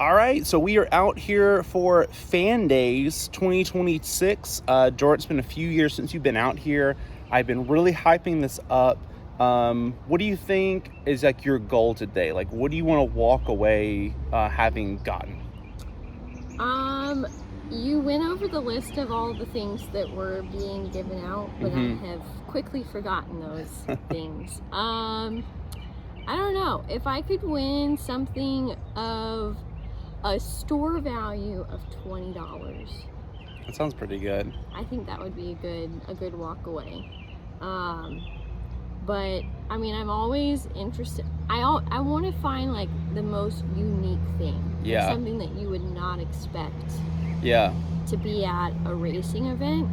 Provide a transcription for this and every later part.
All right, so we are out here for Fan Days 2026. Jordan, it's been a few years since you've been out here. I've been really hyping this up. What do you think is like your goal today? Like, what do you want to walk away having gotten? You went over the list of all the things that were being given out, but I have quickly forgotten those things. I don't know. If I could win something of a store value of $20, That sounds pretty good. I think that would be a good walk away. But I mean, I'm always interested. I want to find like the most unique thing. Yeah. Like something that you would not expect. Yeah. To be at a racing event,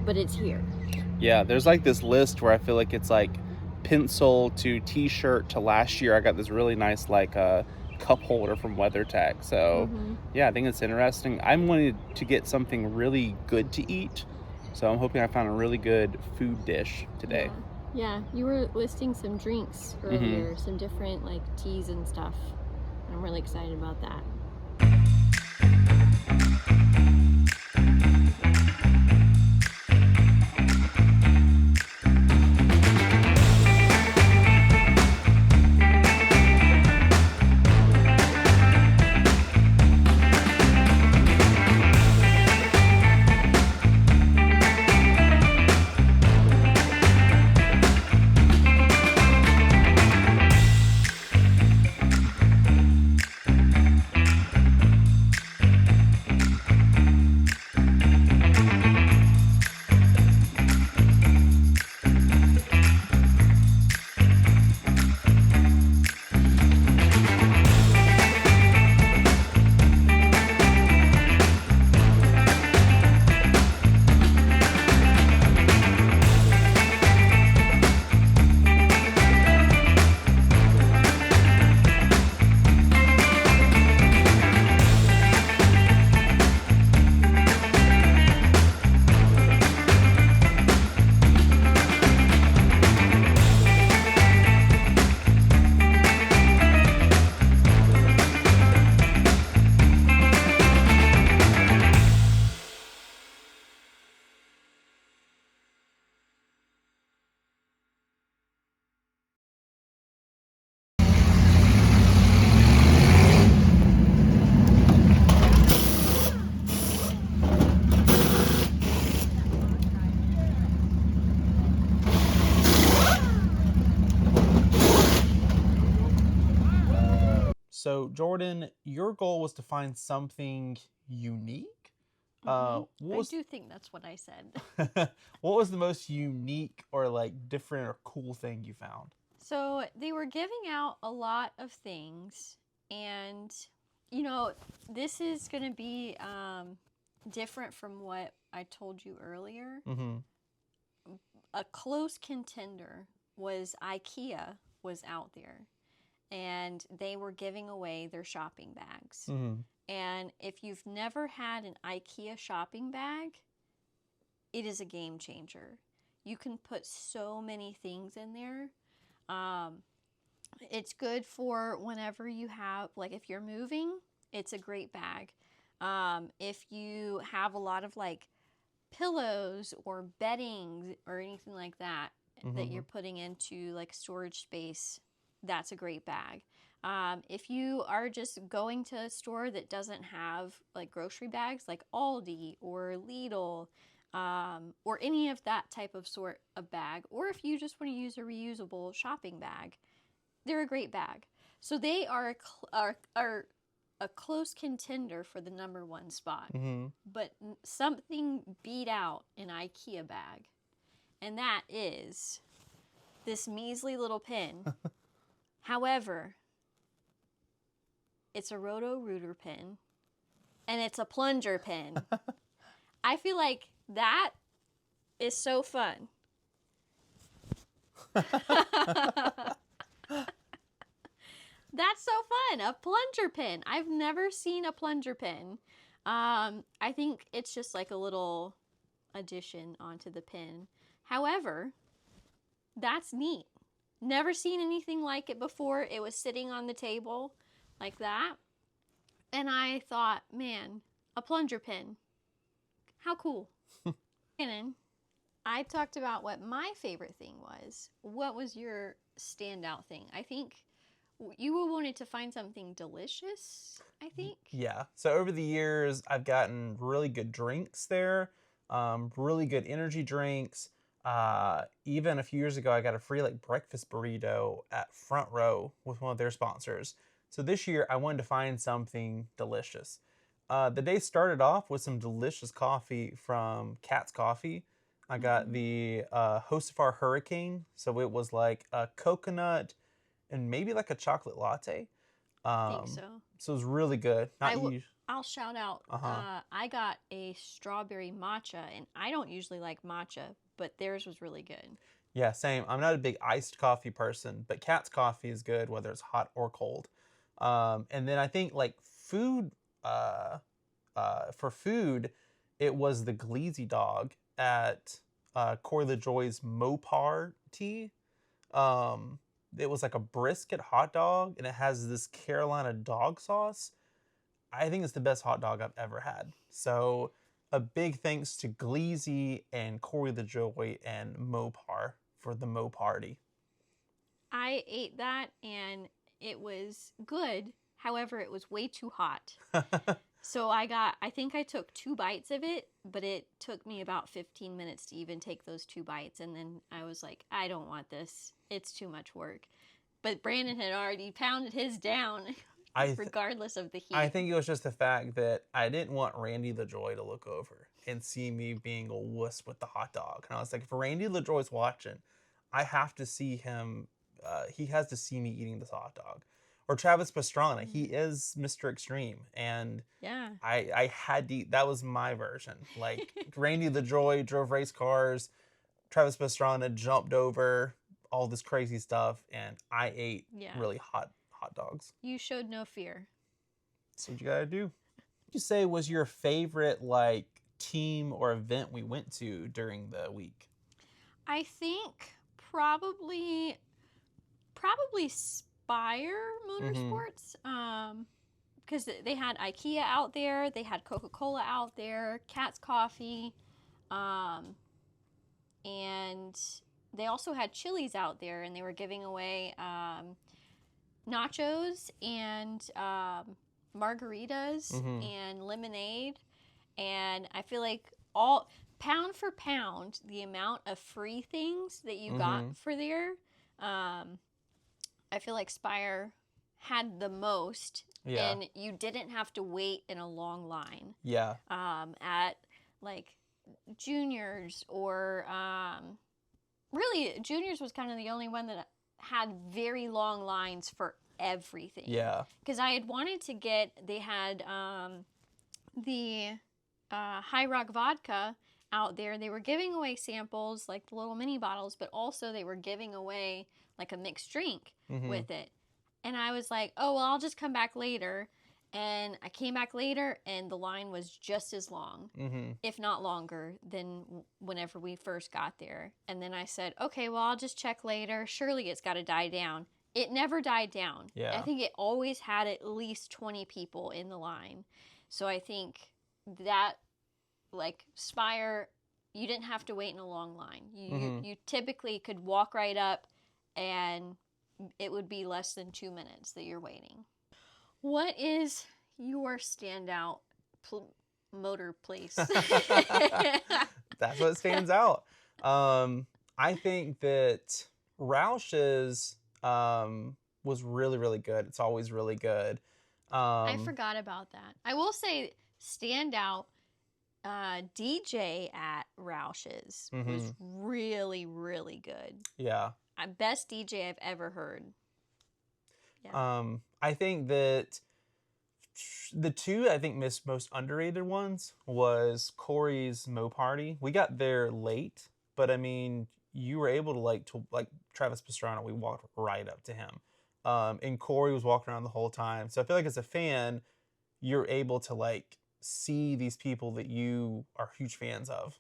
but it's here. Yeah, there's like this list where I feel like it's like pencil to t-shirt to last year I got this really nice like cup holder from WeatherTech. So yeah, I think it's interesting. I'm wanting to get something really good to eat, so I'm hoping I found a really good food dish today. Yeah, you were listing some drinks earlier, some different like teas and stuff. I'm really excited about that. So Jordan, your goal was to find something unique. I do think that's what I said. What was the most unique or like different or cool thing you found? So they were giving out a lot of things, and you know, this is going to be different from what I told you earlier. A close contender was IKEA was out there, and they were giving away their shopping bags. And if you've never had an IKEA shopping bag, it is a game changer. You can put so many things in there. It's good for whenever you have, like if you're moving, it's a great bag. If you have a lot of like pillows or bedding or anything like that that you're putting into like storage space, that's a great bag. If you are just going to a store that doesn't have like grocery bags like Aldi or Lidl, or any of that type of sort of bag, or if you just want to use a reusable shopping bag, they're a great bag. So they are a close contender for the number one spot. But something beat out an IKEA bag, and that is this measly little pin. However, it's a Roto-Rooter pin, and it's a plunger pin. I feel like that is so fun. That's so fun. A plunger pin. I've never seen a plunger pin. I think it's just like a little addition onto the pin. However, that's neat. Never seen anything like it before. It was sitting on the table like that. And I thought, man, a plunger pin. How cool. And I talked about what my favorite thing was. What was your standout thing? I think you wanted to find something delicious, I think. Yeah. So over the years, I've gotten really good drinks there, really good energy drinks. Even a few years ago, I got a free like breakfast burrito at Front Row with one of their sponsors. So this year, I wanted to find something delicious. The day started off with some delicious coffee from Cat's Coffee. I got the Our Hurricane. So it was like a coconut and maybe like a chocolate latte. I think so. So it was really good. I'll shout out. I got a strawberry matcha, and I don't usually like matcha, but theirs was really good. Yeah, same. I'm not a big iced coffee person, but Cat's Coffee is good whether it's hot or cold. And then I think like food, for food, it was the Gleazy Dog at Corey LaJoy's Mopar Tea. It was like a brisket hot dog, and it has this Carolina dog sauce. I think it's the best hot dog I've ever had. So a big thanks to Gleazy and Corey LaJoy and Mopar for the Mo Party. I ate that, and it was good. However, it was way too hot. So I think I took 2 bites of it, but it took me about 15 minutes to even take those 2 bites. And then I was like, I don't want this. It's too much work. But Brandon had already pounded his down, regardless of the heat. I think it was just the fact that I didn't want Randy LaJoy to look over and see me being a wuss with the hot dog. And I was like, if Randy LaJoy's watching, I have to see him. He has to see me eating this hot dog. Or Travis Pastrana, he is Mr. Extreme, and yeah, I had to eat. That was my version. Like Randy LaJoy drove race cars, Travis Pastrana jumped over all this crazy stuff, and I ate really hot dogs. You showed no fear. That's what you gotta do. What would you say was your favorite like team or event we went to during the week? I think probably Spire Motorsports, because they had IKEA out there, they had Coca-Cola out there, Cat's Coffee, and they also had Chili's out there, and they were giving away nachos and margaritas and lemonade. And I feel like all pound for pound, the amount of free things that you got for there, I feel like Spire had the most, and you didn't have to wait in a long line. Yeah. At like Juniors or really Juniors was kind of the only one that had very long lines for everything. Yeah. Because I had wanted to get, they had the High Rock vodka out there. They were giving away samples, like the little mini bottles, but also they were giving away like a mixed drink with it. And I was like, oh, well, I'll just come back later. And I came back later, and the line was just as long, if not longer, than whenever we first got there. And then I said, okay, well, I'll just check later. Surely it's got to die down. It never died down. Yeah. I think it always had at least 20 people in the line. So I think that, like, Spire, you didn't have to wait in a long line. You typically could walk right up, and it would be less than 2 minutes that you're waiting. What is your standout motor place? That's what stands out. I think that Roush's was really, really good. It's always really good. I forgot about that. I will say standout DJ at Roush's was really, really good. Yeah. Best DJ I've ever heard. Yeah. I think that the two most underrated ones was Corey's Mo Party. We got there late, but I mean, you were able to like Travis Pastrana. We walked right up to him, and Corey was walking around the whole time. So I feel like as a fan, you're able to like see these people that you are huge fans of.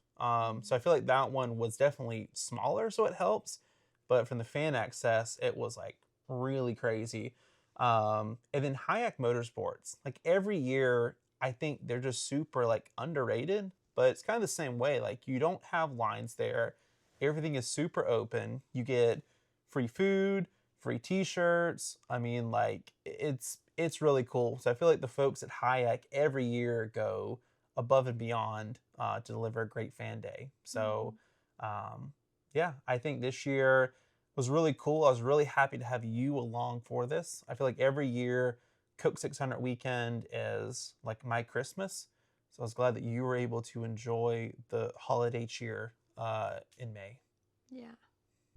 So I feel like that one was definitely smaller, so it helps. But from the fan access, it was like really crazy. And then Hayek Motorsports, like every year, I think they're just super like underrated, but it's kind of the same way. Like you don't have lines there. Everything is super open. You get free food, free t-shirts. I mean, like it's really cool. So I feel like the folks at Hayek every year go above and beyond to deliver a great fan day. So yeah, I think this year was really cool. I was really happy to have you along for this. I feel like every year Coke 600 weekend is like my Christmas. So I was glad that you were able to enjoy the holiday cheer in May. Yeah.